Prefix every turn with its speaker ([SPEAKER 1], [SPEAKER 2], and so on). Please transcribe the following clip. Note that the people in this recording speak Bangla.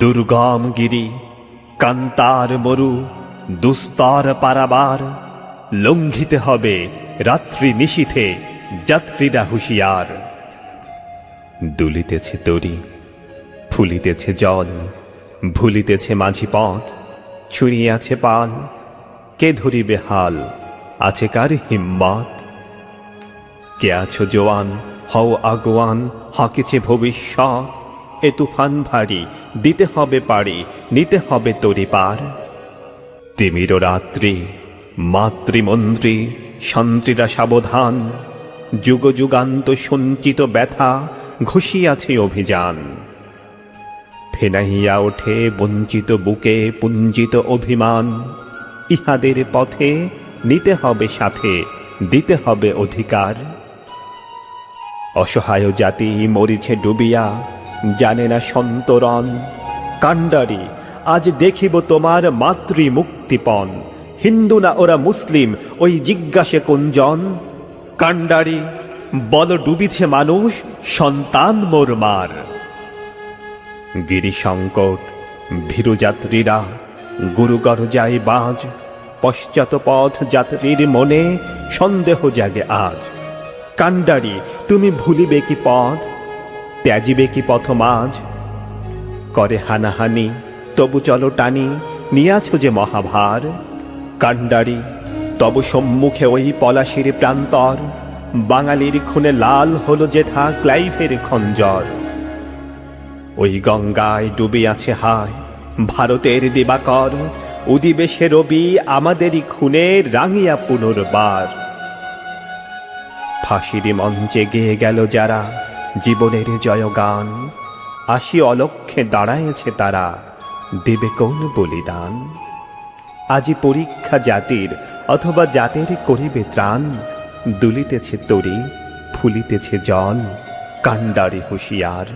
[SPEAKER 1] দুর্গম গিরি কান্তার মরু দুস্তর পারাবার লঙ্ঘিতে হবে রাত্রি নিশীথে যাত্রীরা হুঁশিয়ার। দুলিতেছে তরি ফুলিতেছে জল ভুলিতেছে মাঝি পথ ছুঁড়িয়ে আছে পাল কে ধরিবে হাল আছে কার হিম্মত। কে আছো জোয়ান হও আগুয়ান হাঁকিছে ভবিষ্যৎ এ তুফান ভারী দিতে হবে পারি নিতে হবে তরি পার। তিমির রাত্রি মাতৃমন্ত্রী সন্ত্রীরা সাবধান যুগ যুগান্ত সঞ্চিত ব্যথা ঘুষিয়াছে অভিযান। ফেনাইয়া ওঠে বঞ্চিত বুকে পুঞ্জিত অভিমান ইহাদের পথে নিতে হবে সাথে দিতে হবে অধিকার। অসহায় জাতি মরিছে ডুবিয়া জানে না সন্তরণ কাণ্ডারি আজ দেখিব তোমার মাতৃ মুক্তিপণ। হিন্দু না ওরা মুসলিম ওই জিজ্ঞাসে কোনজন কাণ্ডারি বল ডুবিছে মানুষ সন্তান মোর মার। গিরি সংকট ভীরুযাত্রীরা গুরুগর যায় বাজ পশ্চাৎ পথ যাত্রীর মনে সন্দেহ জাগে আজ। কাণ্ডারি তুমি ভুলিবে কি পথ ত্যাজিবে কি পথ মাঝ করে হানাহানি তবু চলো টানি নিয়াছ যে মহাভার। কাণ্ডারি তবু সম্মুখে ওই পলাশির প্রান্তর বাঙালির খুনে লাল হলো যেথা ক্লাইভের খঞ্জর। ওই গঙ্গায় ডুবে আছে হায় ভারতের দিবাকর উদিবে সে রবি আমাদেরই খুনে রাঙিয়া পুনর্বার। ফাঁসির মঞ্চে গেয়ে গেল যারা জীবনের জয়গান আসি অলক্ষ্যে দাঁড়ায়েছে তারা দেবে কোন বলিদান। আজি পরীক্ষা জাতির অথবা জাতের করিবে ত্রাণ দুলিতেছে তরি ফুলিতেছে জল কাণ্ডারি হুঁশিয়ার।